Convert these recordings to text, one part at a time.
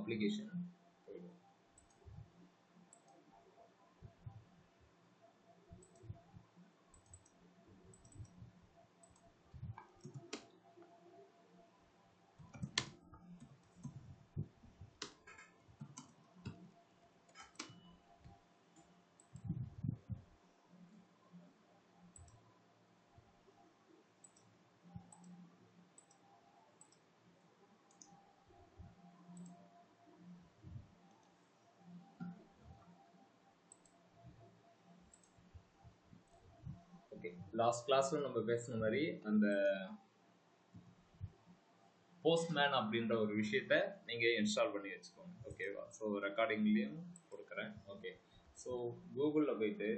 Application. Last கிளாஸ்ல நம்ம பேசின மாதிரி அந்த போஸ்ட்மேன் அப்படின்ற ஒரு விஷயத்த நீங்க இன்ஸ்டால் பண்ணி வச்சுக்கோங்க. ஓகேவா? ஸோ ரெக்கார்டிங்லயும் கொடுக்குறேன். ஓகே, ஸோ கூகுளில் போயிட்டு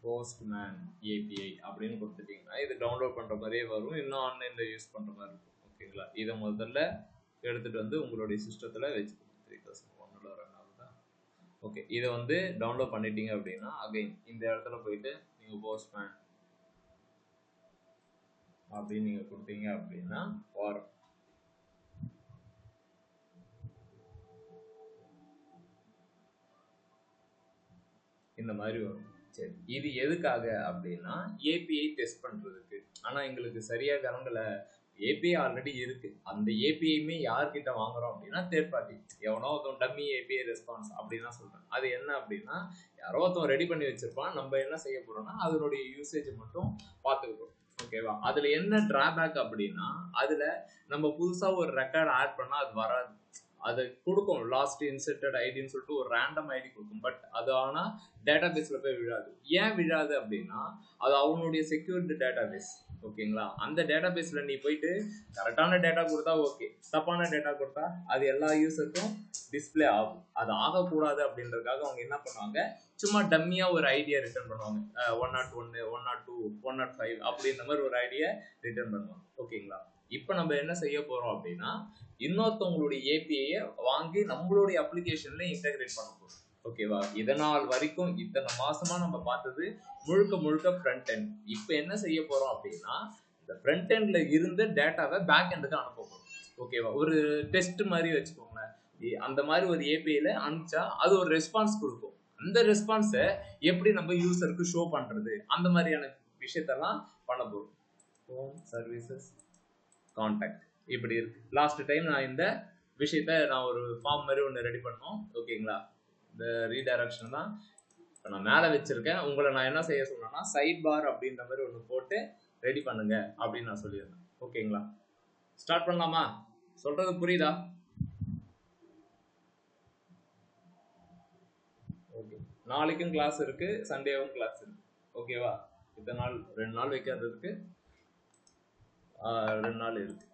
போஸ்ட்மேன் ஏபிஐ அப்படின்னு கொடுத்துட்டீங்கன்னா இது டவுன்லோட் பண்ற மாதிரியே வரும். இன்னும் ஆன்லைன்ல யூஸ் பண்ற மாதிரி இருக்கும். ஓகேங்களா? இதை முதல்ல எடுத்துட்டு வந்து உங்களுடைய சிஸ்டத்துல வச்சுக்கோங்க. 3001 ரன் ஆகுதா? ஓகே, இதை வந்து டவுன்லோட் பண்ணிட்டீங்க அப்படின்னா அகைன் இந்த இடத்துல போயிட்டு நீங்க போஸ்ட்மேன் அப்படின்னு நீங்க கொடுத்தீங்க அப்படின்னா வரும். இந்த மாதிரி வரும். சரி, இது எதுக்காக அப்படின்னா ஏபிஐ டெஸ்ட் பண்றதுக்கு. ஆனா எங்களுக்கு சரியா கரண்டல. ஏபிஐ ஆல்ரெடி இருக்கு. அந்த ஏபிஐயுமே யார்கிட்ட வாங்குறோம் அப்படின்னா தேர்ட் பார்ட்டி. எவனோ ஒருத்தன் டம்மி ஏபிஐ ரெஸ்பான்ஸ் அப்படின்னு சொல்றேன். அது என்ன அப்படின்னா யாரோ ஒருத்தன் ரெடி பண்ணி வச்சிருப்பான். நம்ம என்ன செய்ய போறோம்னா அதனுடைய யூசேஜ் மட்டும் பார்த்துக்கிறோம். ஓகேவா? அதுல என்ன டிராபேக் அப்படின்னா அதுல நம்ம புதுசா ஒரு ரெக்கார்ட் ஆட் பண்ணா அது வராது. அது கொடுக்கும் லாஸ்ட் இன்சர்ட்டட் ஐடின்னு சொல்லிட்டு ஒரு ரேண்டம் ஐடி கொடுக்கும். பட் அது ஆனா டேட்டா பேஸ்ல போய் விழாது. ஏன் விழாது அப்படின்னா அது அவனுடைய செக்யூர்டு டேட்டா பேஸ். ஓகேங்களா? அந்த டேட்டா பேஸ்ல நீ போயிட்டு கரெக்டான டேட்டா கொடுத்தா ஓகே, தப்பான டேட்டா கொடுத்தா அது எல்லா யூசருக்கும் டிஸ்பிளே ஆகும். அது ஆகக்கூடாது அப்படின்றதுக்காக அவங்க என்ன பண்ணுவாங்க, சும்மா டம்மியா ஒரு ஐடியா ரிட்டர்ன் பண்ணுவாங்க. 101, 102, 105 அப்படின்ற மாதிரி ஒரு ஐடியா ரிட்டர்ன் பண்ணுவாங்க. ஓகேங்களா? இப்போ நம்ம என்ன செய்ய போறோம் அப்படின்னா இன்னொருத்தவங்களுடைய ஏபிஐயை வாங்கி நம்மளுடைய அப்ளிகேஷன்ல இன்டகிரேட் பண்ண போறோம். ஓகேவா? இதனால் வரைக்கும் இத்தனை மாசமா நம்ம பார்த்தது முழுக்க முழுக்க ஃப்ரண்ட் எண்ட். இப்போ என்ன செய்ய போறோம் அப்படின்னா இந்த ஃப்ரண்ட் எண்ட்ல இருந்து டேட்டாவை பேக் எண்டுக்கு அனுப்ப போறோம். ஓகேவா? ஒரு டெஸ்ட் மாதிரி வச்சுக்கோங்களேன். அந்த மாதிரி ஒரு ஏபிஐல அனுப்பிச்சா அது ஒரு ரெஸ்பான்ஸ் கொடுக்கும். அந்த ரெஸ்பான்ஸை எப்படி நம்ம யூசருக்கு ஷோ பண்றது, அந்த மாதிரியான விஷயத்தெல்லாம் பண்ண போறோம். ஹோம் சர்வீசஸ் கான்டாக்ட் இப்படி இருக்கு. லாஸ்ட் டைம் நான் இந்த விஷயத்த நான் ஒரு ஃபார்ம் மாதிரி ஒன்று ரெடி பண்ணோம். ஓகேங்களா? இந்த ரீடைரக்ஷன் தான் இப்போ நான் மேலே வச்சிருக்கேன். உங்களை நான் என்ன செய்ய சொன்னேன்னா சைட் பார் அப்படின்ற மாதிரி ஒன்று போட்டு ரெடி பண்ணுங்க அப்படின்னு நான் சொல்லியிருந்தேன். ஓகேங்களா? ஸ்டார்ட் பண்ணலாமா? சொல்றது புரியுதா? ஓகே, நாளைக்கும் கிளாஸ் இருக்கு, சண்டேவும் கிளாஸ் இருக்கு. ஓகேவா? இத்தனை நாள் 2 நாள் வைக்கிறதுக்கு 2 நாள் இருக்கு.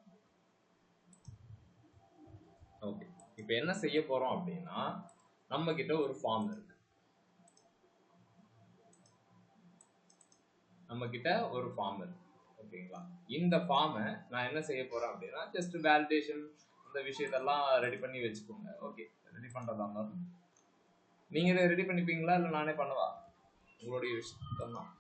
ஓகே, இப்போ என்ன செய்ய போறோம் அப்படின்னா நம்ம கிட்ட ஒரு ஃபார்ம் இருக்கு. ஓகேங்களா? இந்த ஃபார்மை நான் என்ன செய்ய போறேன் அப்படின்னா ஜஸ்ட் வேலிடேஷன் இந்த விஷயத்தெல்லாம் ரெடி பண்ணி வச்சுக்கோங்க. ஓகே, ரெடி பண்றதா இருந்தாலும் நீங்க இதை ரெடி பண்ணிப்பீங்களா இல்லை நானே பண்ணவா? உங்களுடைய விஷயம் தான்.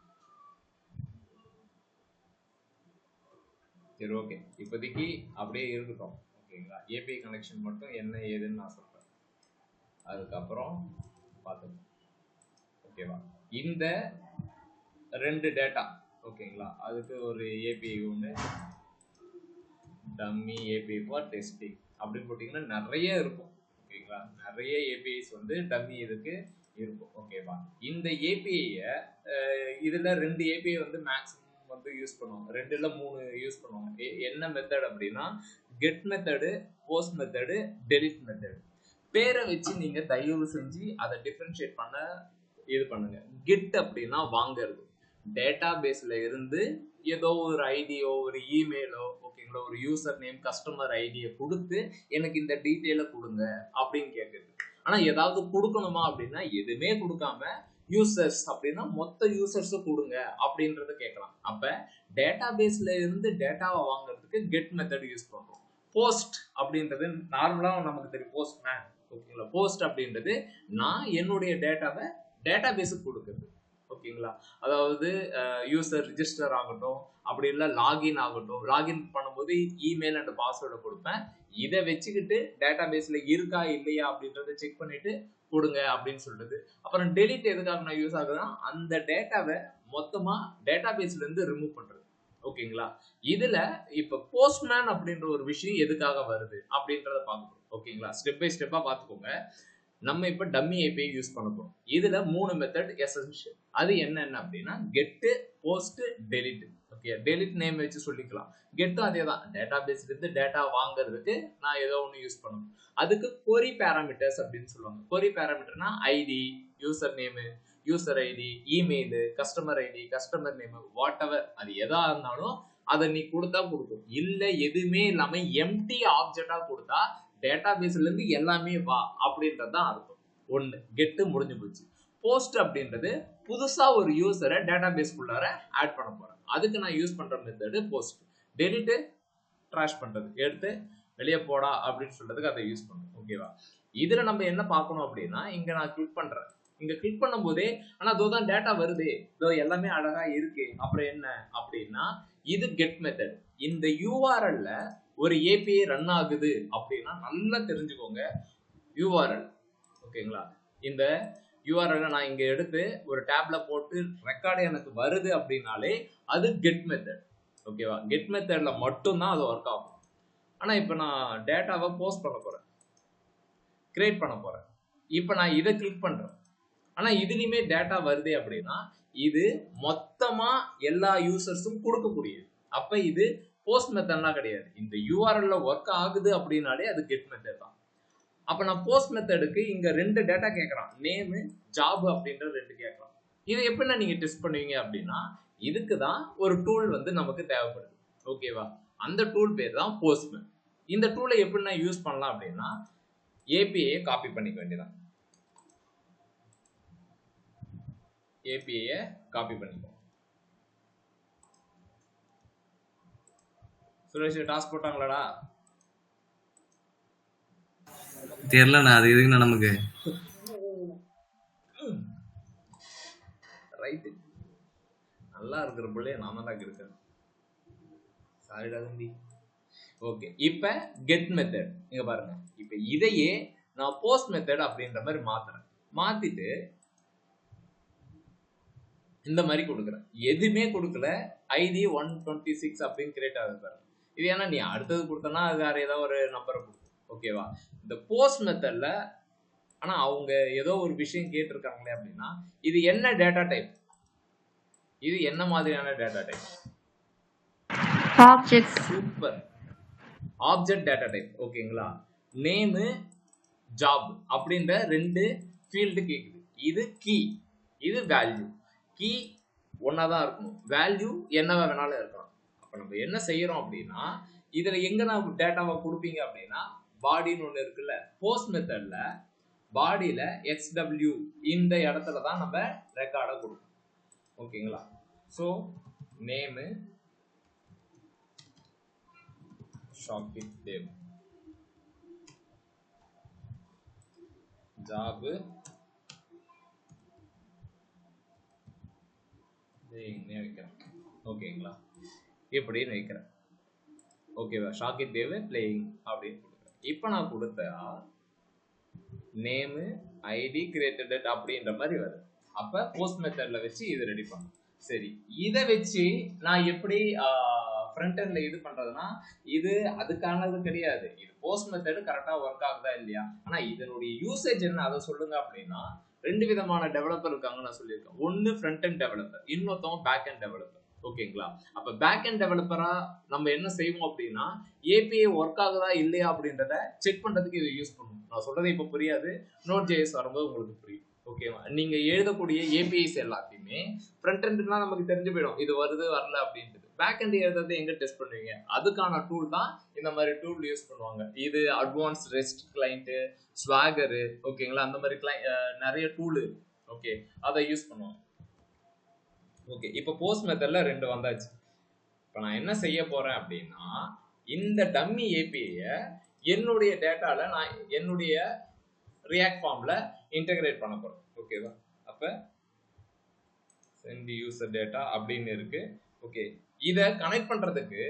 சரி, ஓகே, இப்போதைக்கு அப்படியே இருக்கட்டும். ஓகேங்களா? ஏபிஐ கனெக்ஷன் மட்டும் என்ன ஏதுன்னு நான் சொல்றேன், அதுக்கப்புறம் பார்த்துக்கோங்க. ஓகேவா? இந்த 2 டேட்டா. ஓகேங்களா? அதுக்கு ஒரு ஏபிஐ ஒன்று, டம்மி ஏபிஐ ஃபார் டெஸ்டிங் அப்படின்னு போட்டிங்கன்னா நிறைய இருக்கும். ஓகேங்களா? நிறைய ஏபிஐஸ் வந்து டம்மி இதுக்கு இருக்கும். ஓகேவா? இந்த ஏபிஐயை இதில் 2 ஏபிஐ வந்து மேக்ஸிமம் வந்து யூஸ் பண்ணுவோம். 2 இல்ல 3 யூஸ் பண்ணுவோம். என்ன மெத்தட் அப்படின்னா get method, post method, delete method. பேரை வச்சு நீங்க தயவு செஞ்சு அதை டிஃபரன்ஷியேட் பண்ண இது பண்ணுங்க. கெட் அப்படின்னா வாங்கிறது. டேட்டா பேஸ்ல இருந்து ஏதோ ஒரு ஐடியோ ஒரு இமெயிலோ, ஓகேங்களா, ஒரு யூசர் நேம் கஸ்டமர் ஐடியை கொடுத்து எனக்கு இந்த டீட்டெயிலை கொடுங்க அப்படின்னு கேட்குது. ஆனா ஏதாவது கொடுக்கணுமா அப்படின்னா எதுவுமே கொடுக்காம யூசர்ஸ் அப்படின்னா மொத்த யூசர்ஸும் கொடுங்க அப்படின்றத கேட்கலாம். அப்ப டேட்டா பேஸ்ல இருந்து டேட்டாவை வாங்குறதுக்கு கெட் மெத்தட் யூஸ் பண்றோம். போஸ்ட் அப்படின்றது நார்மலா நமக்கு தெரியும், போஸ்ட் மேன். ஓகேங்களா? போஸ்ட் அப்படின்றது நான் என்னுடைய டேட்டாவை டேட்டா பேஸுக்கு கொடுக்குறது. ஓகேங்களா? அதாவது யூசர் ரிஜிஸ்டர் ஆகட்டும், அப்படி இல்லை லாகின் ஆகட்டும். லாகின் பண்ணும்போது இமெயில் அண்ட் பாஸ்வேர்டை கொடுப்பேன். இதை வச்சுக்கிட்டு டேட்டா பேஸ்ல இருக்கா இல்லையா அப்படின்றத செக் பண்ணிட்டு கொடுங்க அப்படின்னு சொல்றது. அப்புறம் டெலிட் எதுக்காக நான் யூஸ் ஆகுதுன்னா, அந்த டேட்டாவை மொத்தமா டேட்டா பேஸ்ல இருந்து ரிமூவ் பண்றது. ஓகேங்களா? இதுல இப்ப போஸ்ட்மேன் அப்படின்ற ஒரு விஷயம் எதுக்காக வருது அப்படின்றத பார்க்கணும். ஓகேங்களா? ஸ்டெப் பை ஸ்டெப்பா பார்த்துக்கோங்க. நம்ம இப்ப டம்மி ஏபிஐ யூஸ் பண்ண போறோம். இதுல 3 மெத்தட் எசென்ஷியல். அது என்னென்ன அப்படின்னா get, post, delete. Okay, delete name வச்சு சொல்லிக்கலாம். கெட்டும் அதே தான், டேட்டா பேஸ்ல இருந்து டேட்டா வாங்குறதுக்கு நான் ஏதோ ஒன்று யூஸ் பண்ணணும். அதுக்கு கொரி பேராமீட்டர்ஸ் அப்படின்னு சொல்லுவாங்க. கொரி பேராமீட்டர்னா ID, user name, user ID, email, customer ID, customer name, whatever, அது எதா இருந்தாலும் அதை நீ கொடுத்தா கொடுக்கும். இல்ல எதுவுமே இல்லாம எம்டி ஆப்ஜெக்டா கொடுத்தா டேட்டா பேஸ்ல இருந்து எல்லாமே வா அப்படின்றதுதான் அர்த்தம். ஒண்ணு கெட்டு முடிஞ்சு போச்சு. போஸ்ட் அப்படின்றது புதுசா ஒரு யூசரை டேட்டா பேஸ்க்குள்ளார ஆட் பண்ண போறேன். அதுக்கு நான் யூஸ் பண்ற மெத்தடு போஸ்ட். டெலிட் ட்ராஷ் பண்றது, எடுத்து வெளியே போடா அப்படின்னு சொல்றதுக்கு அதை யூஸ் பண்ணும். ஓகேவா? இதுல நம்ம என்ன பார்க்கணும் அப்படின்னா, இங்க நான் கிளிக் பண்றேன். இங்க கிளிக் பண்ணும் போதே ஆனா அதோதான் டேட்டா வருது, இதோ எல்லாமே அழகா இருக்கு, அப்புறம் என்ன அப்படின்னா இது கெட் மெத்தட். இந்த யூஆர்எல்ல ஒரு ஏபிஐ ரன் ஆகுது அப்படின்னா நல்லா தெரிஞ்சுக்கோங்க. யூஆர்எல் ஓகேங்களா? இந்த யூஆர்எல் நான் இங்க எடுத்து ஒரு டேப்ல போட்டு ரெக்கார்டு எனக்கு வருது அப்படின்னாலே அது கெட் மெத்தட். ஓகேவா? கெட் மெத்தட்ல மட்டும்தான் அது ஒர்க் ஆகும். ஆனா இப்ப நான் டேட்டாவை போஸ்ட் பண்ண போறேன், கிரியேட் பண்ண போறேன். இப்ப நான் இதை கிளிக் பண்றேன். ஆனா இதுலயுமே டேட்டா வருது அப்படின்னா இது மொத்தமா எல்லா யூசர்ஸும் கொடுக்கக்கூடியது. அப்ப இது போஸ்ட் மெத்தட்லாம் கிடையாது. இந்த யூஆர்எல்ல ஒர்க் ஆகுது அப்படின்னாலே அது கெட் மெத்தட் தான். அப்ப நான் போஸ்ட் மெத்தடுக்கு இங்க 2 டேட்டா கேட்கறான், நேமு, ஜாப் அப்படின்ற 2 கேட்கறான். இதை எப்படின்னா நீங்க டெஸ்ட் பண்ணுவீங்க அப்படின்னா, இதுக்கு தான் ஒரு டூல் வந்து நமக்கு தேவைப்படுது. ஓகேவா? அந்த டூல் பேர் தான் போஸ்ட்மேன். இந்த டூலை எப்படின்னா யூஸ் பண்ணலாம் அப்படின்னா, ஏபிஐ காப்பி பண்ணிக்க வேண்டியதான். ஏபிஐ காப்பி பண்ணிப்போம். சுரேஷ் டாஸ்க் போட்டாங்களாடா? தெரியலண்ணா, அது எதுக்குண்ணா நமக்கு? ரைட்டு, நல்லா இருக்கிற பிள்ளைய நான் தான் இருக்கேன். சாரிடா தம்பி. ஓகே, இப்ப கெட் மெத்தட் இங்க பாருங்க. இப்ப இதையே நான் போஸ்ட் மெத்தட் அப்படின்ற மாதிரி மாத்துறேன். மாத்திட்டு இந்த மாதிரி கொடுக்குறேன். எதுவுமே கொடுக்கல, ஐடி 126 அப்படின்னு கிரியேட் ஆகுது பாருங்க. இது ஏன்னா நீ அடுத்தது கொடுத்தனா அது வேற ஏதாவது ஒரு நம்பரை கொடுக்கும். ஓகேவா? இந்த போஸ்ட் மெத்தட்ல ஆனா அவங்க ஏதோ ஒரு விஷயம் கேட்டிருக்காங்களே அப்படின்னா, இது என்ன டேட்டா டைப், இது என்ன மாதிரியான data type? Object. Super, object data type. ஓகேங்களா? நேமு, ஜாப் அப்படின்ற 2 ஃபீல்டு கேக்குது. இது கீ, இது வேல்யூ. கீ ஒன்னாதான் இருக்கணும், வேல்யூ என்னவா வேணாலும் இருக்கலாம். அப்ப நம்ம என்ன செய்யறோம் அப்படின்னா, இதுல எங்க நான் டேட்டாவை கொடுப்பீங்க அப்படின்னா, பாடின்னு ஒண்ணு இருக்குல்ல, போஸ்ட் மெத்தட்ல பாடியில XW இந்த இடத்துல தான் நம்ம ரெக்கார்டை கொடுப்போம். ஓகேங்களா? ஸோ நேமு ஷாக்கிட் தேவ், ஜாபு வைக்கிறேன். ஓகேங்களா? இப்படின்னு வைக்கிறேன். ஓகேவா? ஷாக்கிட் தேவ் பிளேயிங் அப்படின்னு கொடுக்குறேன். இப்போ நான் கொடுத்தா நேமு, ஐடி, கிரியேட்டட் டேட் அப்படின்ற மாதிரி வருது. அப்ப போஸ்ட் மெத்தட்ல வச்சு இது ரெடி பண்ணும். சரி, இதை வச்சு நான் எப்படி ஃப்ரண்ட் எண்ட்ல இது பண்றதுன்னா, இது அதுக்கானது கிடையாது. இது போஸ்ட் மெத்தட் கரெக்டா ஒர்க் ஆகுதா இல்லையா, ஆனா இதனுடைய யூசேஜ் என்ன அதை சொல்லுங்க அப்படின்னா, 2 விதமான டெவலப்பர் இருக்காங்க நான் சொல்லியிருக்கேன். ஒன்னு ஃப்ரண்ட் எண்ட் டெவலப்பர், இன்னொருத்தவங்க பேக் எண்ட் டெவலப்பர். ஓகேங்களா? அப்ப பேக் எண்ட் டெவலப்பரா நம்ம என்ன செய்வோம் அப்படின்னா, ஏபிஐ ஒர்க் ஆகுதா இல்லையா அப்படின்றத செக் பண்றதுக்கு இதை யூஸ் பண்ணுவோம். நான் சொல்றது இப்ப புரியாது, Node.js வரும்போது உங்களுக்கு புரியும். ஓகேவா? நீங்க எழுதக்கூடிய ஏபிஐஸ் எல்லாத்தையுமே ஃப்ரண்ட் எண்ட்லாம் நமக்கு தெரிஞ்சு போயிடும், இது வருது வரல அப்படின்ட்டு. பேக் எண்ட் எழுதுறது எங்க டெஸ்ட் பண்ணுவீங்க? அதுக்கான டூல் தான் இந்த மாதிரி டூல் யூஸ் பண்ணுவாங்க. இது அட்வான்ஸ் ரெஸ்ட் கிளைண்ட், ஸ்வாகர், ஓகேங்களா? அந்த மாதிரி நிறைய டூல், ஓகே, அதை யூஸ் பண்ணுவாங்க. ஓகே, இப்போ போஸ்ட் மெத்தட்ல 2 வந்தாச்சு. இப்போ நான் என்ன செய்ய போறேன் அப்படின்னா, இந்த டம்மி ஏபிஐ என்னுடைய டேட்டால நான் என்னுடைய ரியாக்ட் ஃபார்ம்ல இன்டகிரேட் பண்ண போறேன். ஓகேவா? அப்ப send user data அப்படின்னு இருக்கு. ஓகே, இத கனெக்ட் பண்றதுக்கு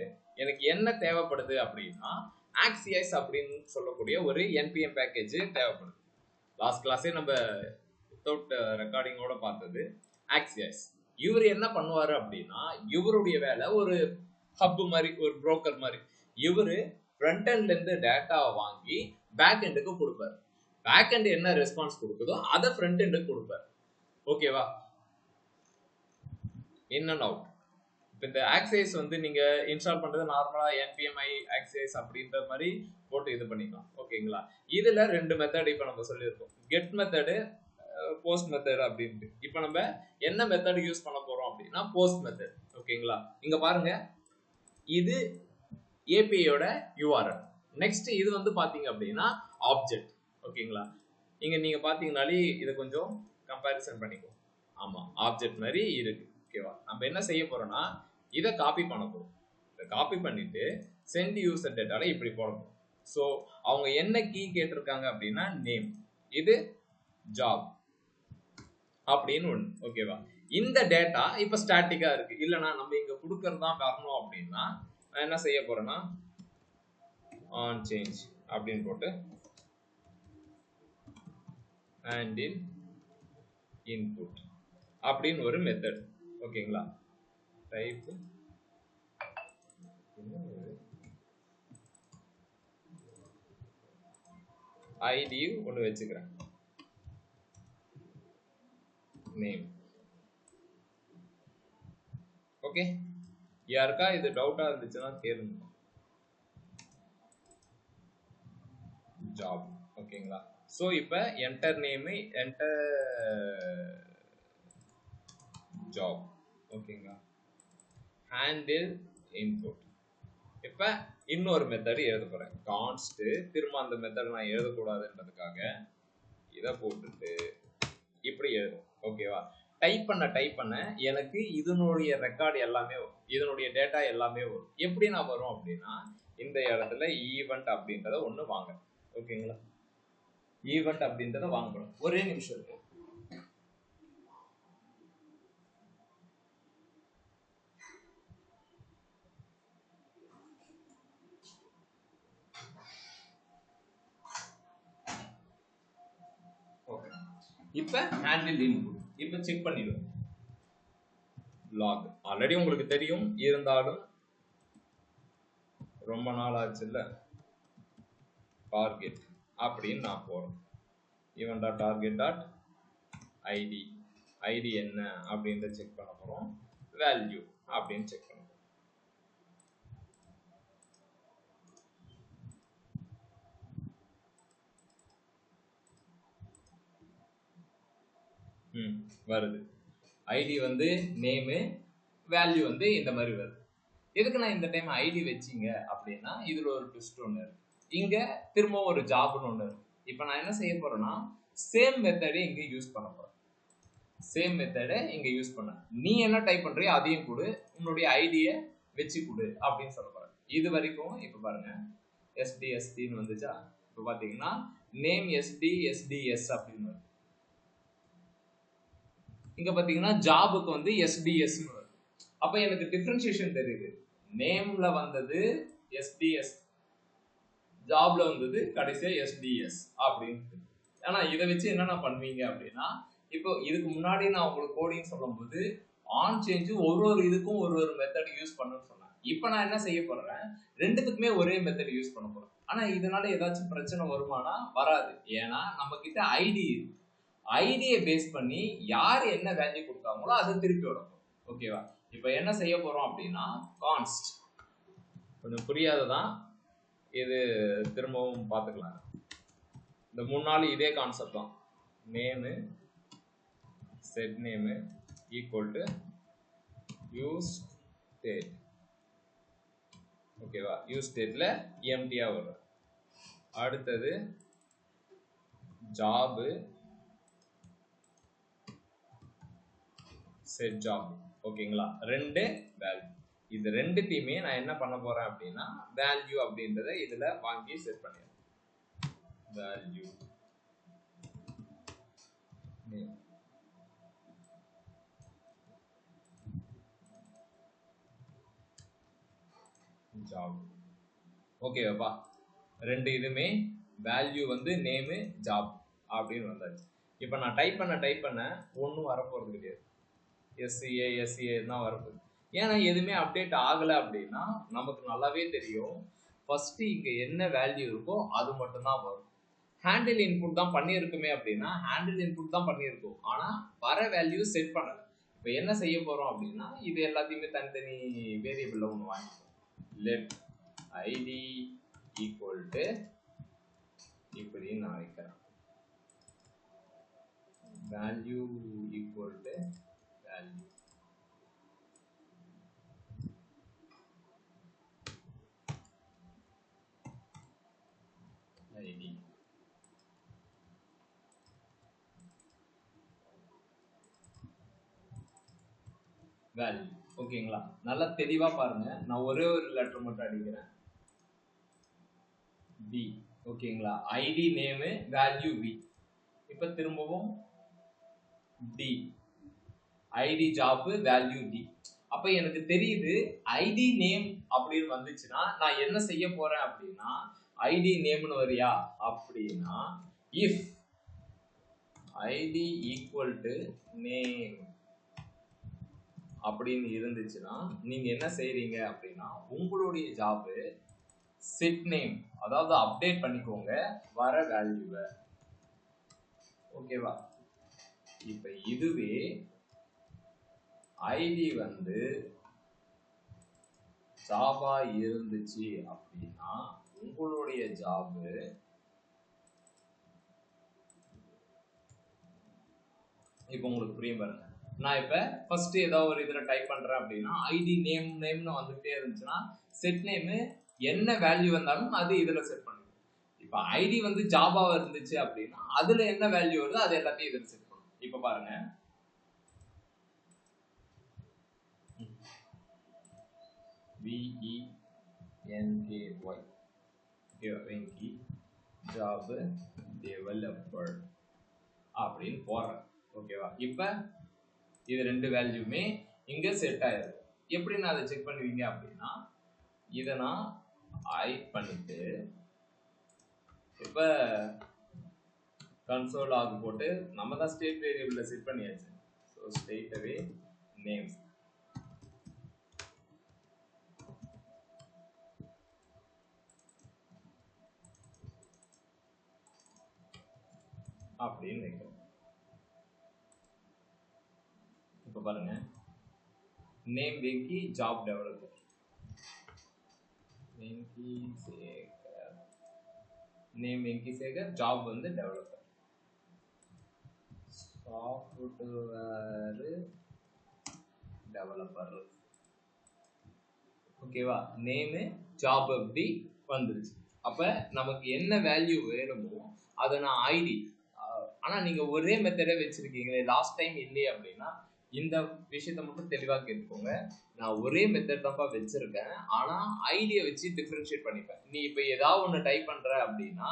எனக்கு என்ன தேவைப்படுது அப்படின்னா Axios அப்படின்னு சொல்லக்கூடிய ஒரு npm பேக்கேஜ் தேவைப்படுது. லாஸ்ட் கிளாஸே நம்ம வித்தவுட் ரெக்கார்டிங்கோட பார்த்தது Axios. இவர் என்ன பண்ணுவாரு அப்படின்னா இவருடைய வேலை ஒரு ஹப் மாதிரி, ஒரு புரோக்கர் மாதிரி. இவரு ஃப்ரண்ட் எண்ட்ல இருந்து டேட்டாவை வாங்கி பேக் எண்டுக்கு கொடுப்பாரு. பேக் எண்ட் என்ன ரெஸ்பான்ஸ் கொடுக்குதோ அதை ஃப்ரண்ட் எண்டுக்கு கொடுப்பாரு. ஓகேவா? In and out. இப்போ இந்த Axios வந்து நீங்க இன்ஸ்டால் பண்றது நார்மலா npm Axios அப்படின்ற மாதிரி போட்டு இது பண்ணிக்கலாம். ஓகேங்களா? இதுல ரெண்டு மெத்தட் இப்போ நம்ம சொல்லியிருக்கோம், கெட் மெத்தடு, போஸ்ட் மெத்தட் அப்படின்ட்டு. இப்போ நம்ம என்ன மெத்தட் யூஸ் பண்ண போறோம் அப்படின்னா போஸ்ட் மெத்தட். ஓகேங்களா? இங்க பாருங்க, இது ஏபிஐயோட URL. நெக்ஸ்ட் இது வந்து பாத்தீங்க அப்படின்னா ஆப்ஜெக்ட். ஓகேங்களா? இங்க நீங்க பாத்தீங்கன்னாலே இதை கொஞ்சம் கம்பேரிசன் பண்ணிக்கோ. ஆமா, ஆப்ஜெக்ட் மாதிரி இருக்கு. ஓகேவா? நம்ம என்ன செய்ய போறோம்னா இதை காப்பி பண்ண போறோம். இதை காப்பி பண்ணிட்டு சென்ட் யூசர் டேட்டால இப்படி போடணும். ஸோ அவங்க என்ன கீ கேட்டிருக்காங்க அப்படின்னா நேம், இது ஜாப் அப்படின்னு ஒண்ணு. ஓகேவா? இந்த டேட்டா இப்ப ஸ்டாட்டிக்கா இருக்கு. இல்லைன்னா நம்ம இங்க கொடுக்கறதான் வரணும் அப்படின்னா நான் என்ன செய்ய போறேன்னா ஆன் சேஞ்ச் அப்படின்னு போட்டு and in input அப்படின்னு ஒரு மெத்தட். ஓகேங்களா? டைப் ஐடி ஒன்று வச்சுக்கிறேன், நேம். ஓகே, யாருக்கா இது டவுட்டா இருந்துச்சுன்னா கேளுங்க. ஜாப். ஓகேங்களா? ஸோ இப்போ என்டர் நேம், என்டர் ஜாப். ஓகேங்களா? Handle input. இப்போ இன்னொரு மெத்தட் எழுத போறேன், கான்ஸ்ட். திரும்ப அந்த மெத்தட் நான் எழுதக்கூடாதுன்றதுக்காக இதை போட்டுட்டு இப்படி எழுதும். ஓகேவா? டைப் பண்ண எனக்கு இதனுடைய ரெக்கார்டு எல்லாமே வரும், இதனுடைய டேட்டா எல்லாமே வரும். எப்படி நான் வரும் அப்படின்னா இந்த இடத்துல ஈவெண்ட் அப்படின்றத ஒன்று வாங்க. ஓகேங்களா? ஈவெண்ட் அப்படின்றத வாங்கணும். ஒரே நிமிஷம் இருக்கு. இப்ப ஹேண்டில் இன்புட். இப்ப செக் பண்ணிடுவோம். லாக் ஆல்ரெடி உங்களுக்கு தெரியும், இருந்தாலும் ரொம்ப நாள் ஆச்சு இல்ல. டார்கெட் அப்படின்னு நான் போறேன். Event dot target dot ID. ID என்ன அப்படின்றத செக் பண்ண போறோம். வேல்யூ அப்படின்னு செக் பண்ண போறோம். வருது. ஐடி வந்து நேமு, வேல்யூ வந்து இந்த மாதிரி வருது. எதுக்கு நான் இந்த டைம் ஐடி வச்சிங்க அப்படின்னா இதுல ஒரு ட்விஸ்ட் ஒன்று இருக்கு. இங்க திரும்ப ஒரு ஜாப்னு ஒன்று இருக்கு. இப்போ நான் என்ன செய்ய போறேன்னா சேம் மெத்தடை இங்க யூஸ் பண்ண போறேன். சேம் மெத்தடை இங்க யூஸ் பண்ண, நீ என்ன டைப் பண்றியோ அதையும் கொடு, உன்னுடைய ஐடியை வச்சு கொடு அப்படின்னு சொல்ல போறேன். இது வரைக்கும் இப்போ பாருங்க எஸ்டிஎஸ்டின்னு வந்துச்சா. இப்போ பாத்தீங்கன்னா நேம் எஸ்டிஎஸ்டிஎஸ் அப்படின்னு வருது. இங்க பாத்தீங்கன்னா ஜாபுக்கு வந்து எஸ்டிஎஸ் வருது. அப்ப எனக்கு டிஃபரன்சியேஷன் தெரியுது. நேம்ல வந்தது எஸ்டிஎஸ், ஜாப்ல வந்தது கடைசியா எஸ்டிஎஸ் அப்படின்னு. ஆனா இதை வச்சு என்னென்ன பண்ணுவீங்க அப்படின்னா, இப்போ இதுக்கு முன்னாடி நான் உங்களுக்கு கோடிங் சொல்லும்போது ஆன் சேஞ்ச் ஒரு இதுக்கும் ஒரு மெத்தட் யூஸ் பண்ணுன்னு சொன்னேன். இப்போ நான் என்ன செய்ய போறேன், ரெண்டுத்துக்குமே ஒரே மெத்தட் யூஸ் பண்ண போறேன். ஆனா இதனால ஏதாச்சும் பிரச்சனை வருமானா? வராது. ஏன்னா நம்ம கிட்ட ஐடி இருக்கு. ஐடியை பேஸ் பண்ணி யார் என்ன வேல்யூ கொடுத்தாங்களோ அதை திருப்பி விடணும். ஓகேவா? இப்போ என்ன செய்ய போறோம் அப்படின்னா கான்ஸ்ட். கொஞ்சம் புரியாததான், இது திரும்பவும் பார்த்துக்கலாம். இந்த 3 நாள் இதே கான்செப்ட் தான். Name set name equal to use state. ஓகேவா? யூஸ் ஸ்டேட்ல எம்டியா வரும். அடுத்தது ஜாபு செட் ஜாப். ஓகேங்களா? ரெண்டு வேல்யூ. இது ரெண்டுத்தையுமே நான் என்ன பண்ண போறேன் அப்படின்னா வேல்யூ அப்படின்றத இதுல வாங்கி செட் பண்ணிடுறேன். Value job. ஓகேவாப்பா, ரெண்டு இதுமே வேல்யூ வந்து நேமு ஜாப் அப்படின்னு வந்தாச்சு. இப்போ நான் டைப் பண்ண ஒன்றும் வரப்போகிறது கிடையாது. எஸ்சிஏ தான் வரப்போகுது. ஏன்னா எதுவுமே அப்டேட் ஆகலை அப்படின்னா நமக்கு நல்லாவே தெரியும் ஃபர்ஸ்ட் இங்கே என்ன வேல்யூ இருக்கோ அது மட்டும்தான் வரும். ஹேண்டில் இன்புட் தான் பண்ணியிருக்குமே அப்படின்னா ஹேண்டில் இன்புட் தான் பண்ணியிருக்கோம், ஆனால் வர வேல்யூ செட் பண்ணலை. இப்போ என்ன செய்ய போகிறோம் அப்படின்னா இது எல்லாத்தையுமே தனித்தனி வேரியபிளில் ஒன்று வாங்கிப்போம். லெட் ஐடி ஈக்குவல் டு இப்படின்னு நான் வைக்கிறேன், value equal to value. ID value. ஓகேங்களா, நல்லா தெளிவா பாருங்க. நான் ஒரே ஒரு லெட்டர் மட்டும் அடிக்கிறேன், டி. ஓகேங்களா, ஐடி நேமு வேல்யூ வி. இப்ப திரும்பவும் D, ID job value D. அப்ப எனக்கு தெரியுது ஐடி நேம் அப்படின்னு வந்துச்சுன்னா நான் என்ன செய்ய போறேன் அப்படின்னா ஐடி நேம்னு வரியா அப்படின்னா if ID equal to name அப்படின்னு இருந்துச்சுன்னா நீங்க என்ன செய்றீங்க அப்படின்னா உங்களுடைய ஜாப் செட் நேம், அதாவது அப்டேட் பண்ணிக்கோங்க வர வேல்யூவை. ஓகேவா, இப்ப இதுவே ஐடி வந்து ஜாபா இருந்துச்சு அப்படின்னா உங்களுடைய ஜாப் இப்ப உங்களுக்கு புரியும் பாருங்க. நான் இப்ப ஃபர்ஸ்ட் ஏதாவது ஒரு இதுல டைப் பண்றேன் அப்படின்னா ஐடி நேம்னு வந்துட்டே இருந்துச்சுன்னா செட் நேம் என்ன வேல்யூ வந்தாலும் அது இதுல செட் பண்ணும். இப்ப ஐடி வந்து ஜாபாவா இருந்துச்சு அப்படின்னா அதுல என்ன வேல்யூ வருதோ அது எல்லாத்தையும் இதுல செட் பண்ணும். இப்ப பாருங்க, VENKY வெங்கி ஜாப் டெவலப்பர் அப்படின்னு போடுறேன். ஓகேவா, இப்ப இது ரெண்டு வேல்யூமே இங்க செட் ஆயிருக்கு. எப்படி நான் அதை செக் பண்ணுவீங்க அப்படின்னா இதை நான் ஹைட் பண்ணிட்டு இப்ப கன்சோல் ஆக் போட்டு நம்ம தான் ஸ்டேட் வேரியபிள்ல செட் பண்ணியாச்சு. ஸோ ஸ்ட்ரெயிட் அவே நேம்ஸ் அப்படின்னு வைக்கிறோம். இப்ப பாருங்க, name Venky job developer, Venky Sekar, name Venky Sekar, job வந்து டெவலப்பர், சாஃப்ட்வேர் டெவலப்பர். ஓகேவா, நேமு ஜாப் அப்படி வந்துருச்சு. அப்ப நமக்கு என்ன வேல்யூ வேணுமோ அதை நான் ஐடி, ஆனா நீங்க ஒரே மெத்தடே வச்சிருக்கீங்களே லாஸ்ட் டைம் இல்லையே அப்படின்னா இந்த விஷயத்த மட்டும் தெளிவா கேட்டுக்கோங்க. நான் ஒரே மெத்தட் தான்ப்பா வச்சிருக்கேன், ஆனா ஐடியை வச்சு டிஃபரன்ஷியேட் பண்ணிப்பேன். நீ இப்ப ஏதாவது ஒண்ணு டைப் பண்ற அப்படின்னா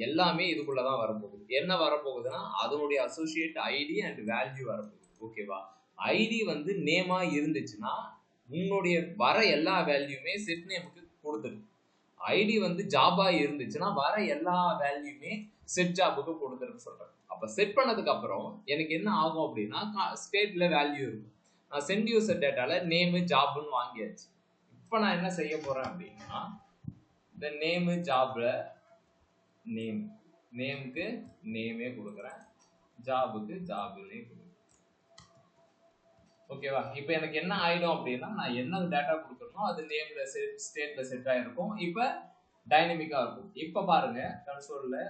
எல்லாமே இதுக்குள்ளதான் வரப்போகுது. என்ன வரப்போகுதுன்னா அதனுடைய அசோசியேட் ஐடி அண்ட் வேல்யூ வரப்போகுது. ஓகேவா, ஐடி வந்து நேமா இருந்துச்சுன்னா உன்னுடைய வர எல்லா வேல்யூமே செட் நேமுக்கு கொடுத்துரு. ஐடி வந்து ஜாபா இருந்துச்சுன்னா வர எல்லா வேல்யூமே செட் ஜாபுக்கு கொடுத்துருன்னு சொல்றேன். அப்ப செட் பண்ணதுக்கு அப்புறம் எனக்கு என்ன ஆகும் அப்படின்னா ஸ்டேட்ல வேல்யூ இருக்கும். நான் சென்ட் யூசர் டேட்டால நேமு ஜாப்னு வாங்கியாச்சு. இப்ப நான் என்ன செய்ய போறேன் அப்படின்னா இந்த நேமு ஜாப்ல நேம், நேமுக்கு நேமே கொடுக்குறேன், ஜாபுக்கு ஜாப்னே கொடுக்குறேன். ஓகேவா, இப்போ எனக்கு என்ன ஆயிடும் அப்படின்னா நான் என்ன டேட்டா கொடுக்கறனோ அது நேம்ல ஸ்டேட்ல செட் ஆயிருக்கும். இப்ப டைனமிக்கா இருக்கும். இப்ப பாருங்க கன்சோல்ல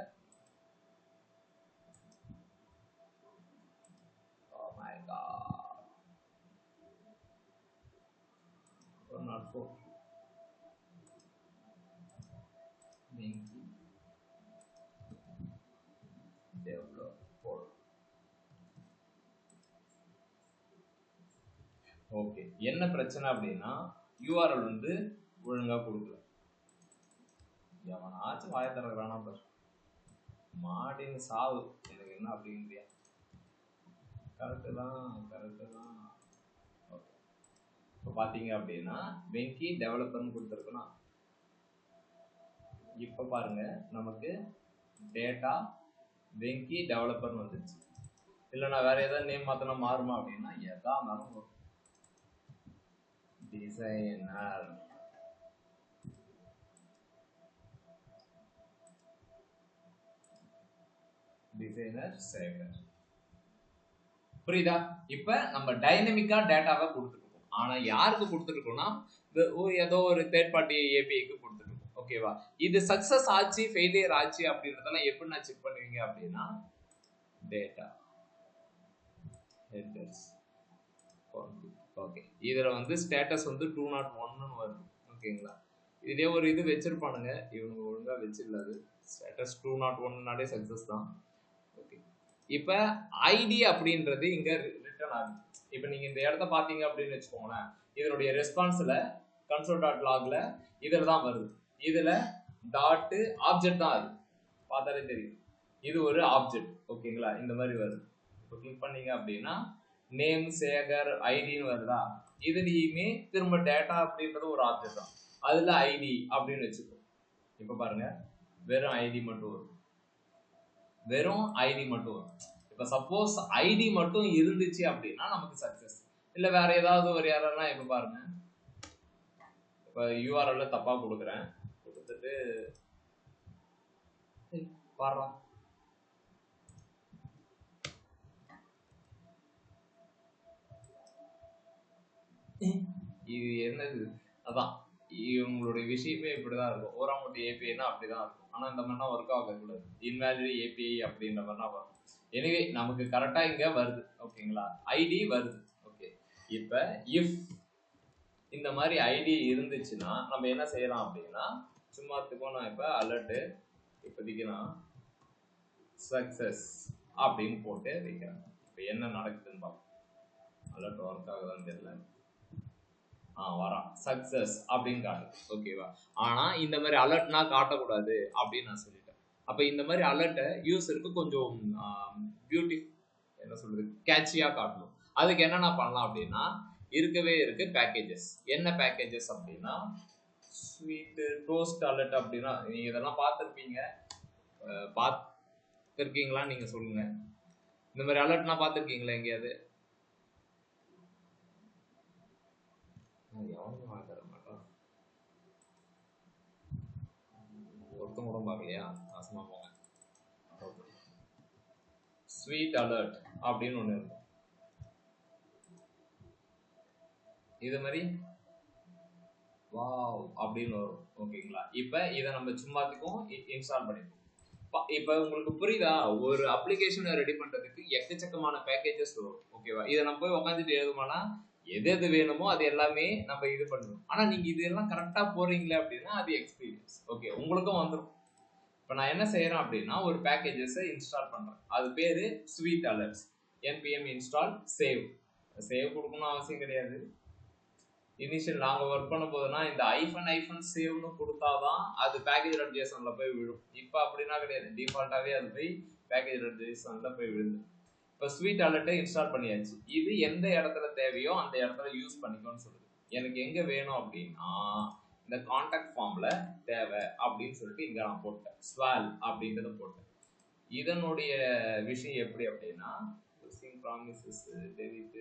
ஓகே, என்ன பிரச்சனை அப்படின்னா URL வந்து ஒழுங்கா கொடுக்கல. எவனாச்சும் வாய திறக்கிறானா பாரு, மாடின்னு சாவு. எனக்கு என்ன அப்படின்றியா? கரெக்டு தான். இப்போ பார்த்தீங்க அப்படின்னா வெங்கி டெவலப்பர்னு கொடுத்துருக்கணும். இப்போ பாருங்க நமக்கு டேட்டா வெங்கி டெவலப்பர்னு வந்துச்சு. இல்லை நான் வேற ஏதாவது நேம் மாற்றினா மாறுமா அப்படின்னா எதா இருந்தாலும் டிசைனர் சேகர். புரியுதா? இப்ப நம்ம டைனமிக்கா டேட்டாவை கொடுத்துருக்கோம். ஆனா யாருக்கு கொடுத்துருக்கோம்னா ஏதோ ஒரு தேர்ட் பார்ட்டி ஏபிஐக்கு கொடுத்துருக்கோம். ஓகேவா? இது சக்சஸ் ஆச்சு ஃபெயிலியர் ஆச்சு அப்படின்றதெல்லாம் எப்படி நான் செக் பண்ணுவீங்க அப்படின்னா டேட்டா ஹெடர்ஸ். ஓகே, இதுல வந்து ஸ்டேட்டஸ் வந்து 201 வருது. ஓகேங்களா? இதே ஒரு இது வச்சிருப்பானுங்க, இவங்க ஒழுங்கா வச்சிடலாது. ஸ்டேட்டஸ் 201 சக்சஸ் தான். ஓகே, இப்ப ஐடி அப்படின்றது இங்க ரிட்டர்ன் ஆகுது. இப்ப நீங்க இந்த இடத்த பாத்தீங்க அப்படின்னு வச்சுக்கோங்களேன், இதனுடைய ரெஸ்பான்ஸ்ல console.logல இதுல தான் வருது. இதுல டாட் ஆப்ஜெக்ட் தான் அது, பார்த்தாலே தெரியும். இது ஒரு ஆப்ஜெக்ட். ஓகேங்களா? இந்த மாதிரி வருது. இப்போ கிளிக் பண்ணீங்க அப்படின்னா நேம் சேகர் ஐடின்னு வருதா? இதுலயுமே திரும்ப டேட்டா அப்படின்றது ஒரு ஆப்ஜெக்ட் தான், அதுல ஐடி அப்படின்னு வச்சுக்கோ. இப்ப பாருங்க வெறும் ஐடி மட்டும் வரும், வெறும் ஐடி மட்டும் வரும். இப்ப சப்போஸ் ஐடி மட்டும் இருந்துச்சு அப்படின்னா நமக்கு சக்சஸ். இல்ல வேற ஏதாவது ஒரு யாரெல்லாம் இப்ப பாருங்க, இப்ப யூஆர்எல் தப்பா கொடுக்குறேன், கொடுத்துட்டு பாடுறோம். இது என்னது? அதான் இவங்களுடைய விஷயமே இப்படிதான் இருக்கும். ஓராமூட்டி ஏபிஐனா அப்படிதான் இருக்கும். ஆனா இந்த மாதிரினா ஒர்க் ஆகக்கூடாது. இன்வேலிட் ஏபிஐ அப்படின்ற மாதிரினா வரும். எனவே நமக்கு கரெக்டா இங்க வருது. ஓகேங்களா? ஐடி வருது. ஓகே, இப்ப இஃப் இந்த மாதிரி ஐடி இருந்துச்சுன்னா நம்ம என்ன செய்யலாம் அப்படின்னா, சும்மாத்துக்கும் நான் இப்ப அலர்ட் இப்போதைக்கு நான் சக்சஸ் அப்படின்னு போட்டு வைக்கிறேன். இப்ப என்ன நடக்குதுன்னு பார்ப்போம். அலர்ட் ஒர்க் ஆகுதான்னு தெரியல. வரான் சக்சஸ் அப்படின்னு காட்டு. ஓகேவா? ஆனா இந்த மாதிரி அலர்ட்னா காட்டக்கூடாது அப்படின்னு நான் சொல்லிட்டேன். அப்ப இந்த மாதிரி அலர்ட்டை யூசருக்கு கொஞ்சம் பியூட்டி என்ன சொல்றது கேட்சியா காட்டணும். அதுக்கு என்னென்ன பண்ணலாம் அப்படின்னா இருக்கவே இருக்கு பேக்கேஜஸ். என்ன பேக்கேஜஸ் அப்படின்னா ஸ்வீட் டோஸ்ட் அலர்ட் அப்படின்னா நீங்க இதெல்லாம் பார்த்துருப்பீங்க. பார்த்துருக்கீங்களா நீங்க சொல்லுங்க. இந்த மாதிரி அலர்ட்னா பார்த்துருக்கீங்களா எங்கேயாவது? எவனும் வாங்க மாட்டான், ஒருத்தம் கூட பார்க்கலையா? நாசமா போங்க. ஸ்வீட் அலர்ட் அப்படின்னு ஒண்ணு இருக்கும். இது மாதிரி வாவ் அப்படின்னு வரும். ஓகேங்களா? இப்ப இதை நம்ம சும்மாத்துக்கும் இன்ஸ்டால் பண்ணிப்போம். இப்ப உங்களுக்கு புரியுதா? ஒரு அப்ளிகேஷனை ரெடி பண்றதுக்கு எக்கச்சக்கமான பேக்கேஜஸ் வரும். ஓகேவா? இதை நம்ம போய் உட்காந்துட்டு எழுதுமானா எது எது வேணுமோ அது எல்லாமே நம்ம இது பண்ணணும். ஆனா நீங்க இதெல்லாம் கரெக்டா போறீங்களே அப்படின்னா அது எக்ஸ்பீரியன்ஸ். ஓகே, உங்களுக்கும் வந்துடும். இப்போ நான் என்ன செய்யறேன் அப்படின்னா ஒரு பேக்கேஜஸை இன்ஸ்டால் பண்றேன். அது பேரு sweet alerts. npm install save. Save கொடுக்கணும் அவசியம் கிடையாது. இனிஷியல் நாங்க ஒர்க் பண்ண போதுன்னா இந்த ஐஃபன் சேவ்னு கொடுத்தாதான் அது பேக்கேஜ் டாட் ஜேசன்ல போய் விழும். இப்போ அப்படின்னா கிடையாது, டிஃபால்ட்டாவே அது போய் பேக்கேஜ் டாட் ஜேசன்ல போய் விழுது. இப்போ ஸ்வீட் அலர்ட்டை இன்ஸ்டால் பண்ணியாச்சு. இது எந்த இடத்துல தேவையோ அந்த இடத்துல யூஸ் பண்ணிக்கோன்னு சொல்லுது. எனக்கு எங்க வேணும் அப்படின்னா இந்த கான்டாக்ட் ஃபார்ம்ல தேவை அப்படின்னு சொல்லிட்டு இங்க நான் போட்டேன், ஸ்வால் அப்படின்றத போட்டேன். இதனுடைய விஷயம் எப்படி அப்படின்னா ப்ராமிசஸ் டெலிட்.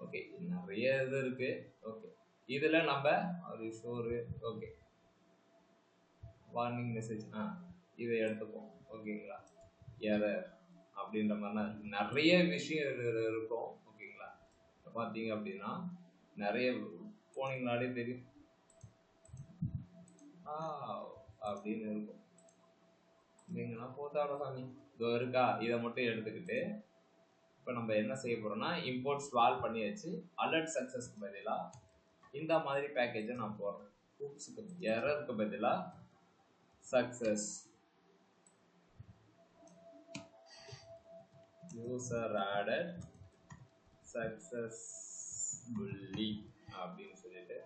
ஓகே, நிறைய இது இருக்கு. ஓகே, இதுல நம்ம ஒரு ஷோரு ஓகே வார்னிங் மெசேஜ் இதை எடுத்துப்போம். ஓகேங்களா? எரர் அப்படின்ற மாதிரி நிறைய விஷயம் இருக்கும். ஓகேங்களா? பார்த்தீங்க அப்படின்னா நிறைய போனீங்களாலே தெரியும் அப்படின்னு இருக்கும். நீங்கன்னா போட்டாட சாமி இதோ இருக்கா, இதை மட்டும் எடுத்துக்கிட்டு இப்போ நம்ம என்ன செய்ய போறோம்னா இம்போர்ட் ஸ்வால் பண்ணியாச்சு. அலர்ட் சக்சஸ்க்கு பதிலாக இந்த மாதிரி பேக்கேஜை நான் போடுறேன். எரருக்கு பதிலாக சக்சஸ் யூசர் ஆடட் சக்சஸ்ஃபுல்லி அப்படின்னு சொல்லிட்டு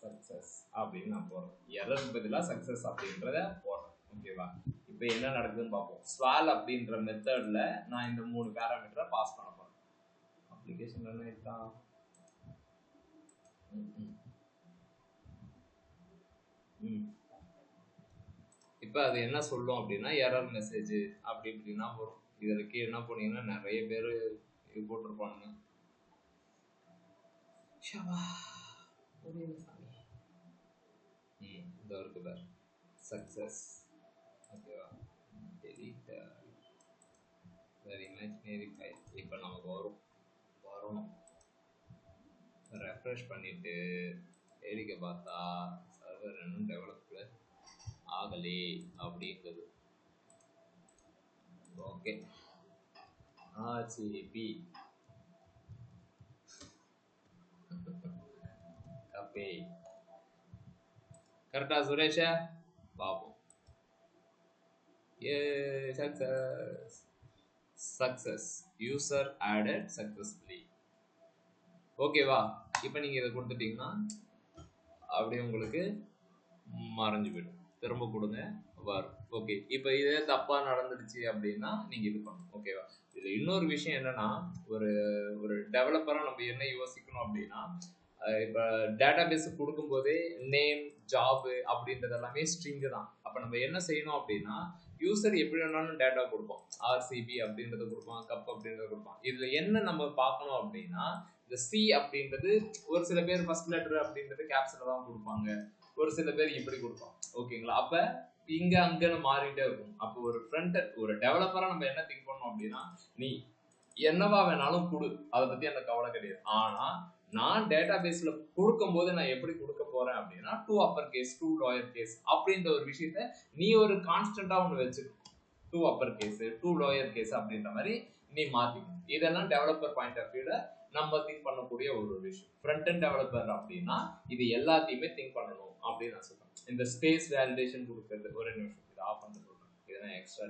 சக்சஸ் அப்படின்னு நான் போடுறேன். எரருக்கு பதிலாக சக்சஸ் அப்படின்றத போடுறேன். ஓகேவா? இப்போ இப்போ என்ன நடக்குதுன்னு பார்ப்போம். ஸ்வால் அப்படின்ற மெத்தட்ல நான் இந்த 3 பேராமீட்டரை பாஸ் பண்ண போறேன். அப்ளிகேஷன் என்ன இருக்கா? இப்போ அது என்ன சொல்லும் அப்படின்னா எரர் மெசேஜ் அப்படி இப்படின்னா வரும். இதற்கு என்ன பண்ணீங்கன்னா நிறைய பேர் இது போட்டிருப்பானுங்க. இந்த இருக்கு பேர் சக்சஸ். ஓகேவா? Delete imaginary file. இப்போ நமக்கு வரணும். ரெஃப்ரெஷ் பண்ணிட்டு வேடிக்கை பார்த்தா சர்வர் இன்னும் டெவலப்ல ஆகலே அப்படிங்கிறது. ஓகே, ஆர்சிபி கப்பே கரெக்டா சுரேஷ? பாப்போம். Success user added successfully. ஓகேவா? இப்போ நீங்க இதை கொடுத்துட்டீங்கன்னா அப்படியே உங்களுக்கு மறைஞ்சு போயிடும். திரும்ப கொடுங்க வரும். ஓகே, இப்போ இதே தப்பா நடந்துடுச்சு அப்படின்னா நீங்க இது பண்ணணும். ஓகேவா? இதுல இன்னொரு விஷயம் என்னன்னா, ஒரு ஒரு டெவலப்பரா நம்ம என்ன யோசிக்கணும் அப்படின்னா, இப்போ டேட்டா பேஸ் கொடுக்கும் போதே நேம் ஜாப் அப்படின்றது எல்லாமே ஸ்ட்ரிங்கு தான். அப்போ நம்ம என்ன செய்யணும் அப்படின்னா, யூசர் எப்படி வேணாலும் டேட்டா கொடுப்போம். ஆர்சிபி அப்படின்றத கொடுப்பான், கப் அப்படின்றத கொடுப்பான். இதுல என்ன நம்ம பார்க்கணும் அப்படின்னா, இந்த சி அப்படின்றது ஒரு சில பேர் ஃபர்ஸ்ட் லெட்டர் அப்படின்றது கேப்ஸ்ல தான் கொடுப்பாங்க, ஒரு சில பேர் இப்படி கொடுப்பாங்க. ஓகேங்களா? அப்ப இங்க அங்கன்னு மாறிட்டே இருக்கும். அப்போ ஒரு ஃப்ரண்ட் ஒரு டெவலப்பரா நம்ம என்ன திங்க் பண்ணோம் அப்படின்னா, நீ என்னவா வேணாலும் கொடு, அதை பத்தி எனக்கு கவலை கிடையாது. ஆனா நான் டேட்டா பேஸ்ல கொடுக்கும் போது நான் எப்படி கொடுக்க போறேன் அப்படின்னா, 2 அப்பர் கேஸ் 2 லோயர் கேஸ் அப்படின்ற ஒரு விஷயத்த நீ ஒரு கான்ஸ்டன்டா ஒன்று வச்சுக்கணும். 2 அப்பர் கேஸ் 2 லோயர் கேஸ் அப்படின்ற மாதிரி நீ மாத்திக்கணும். இதெல்லாம் டெவலப்பர் பாயிண்ட் ஆஃப் வியூல நம்ம திங்க் பண்ணக்கூடிய ஒரு விஷயம். ஃப்ரண்ட் அண்ட் டெவலப்பர் அப்படின்னா இது எல்லாத்தையுமே திங்க் பண்ணணும் அப்படின்னு நான் சொல்றேன். இந்த ஸ்பேஸ் வேலிடேஷன் கொடுக்கறது. ஒரு நிமிஷம் இதை ஆஃப் பண்ண சொல்றேன். இதெல்லாம் எக்ஸ்ட்ரா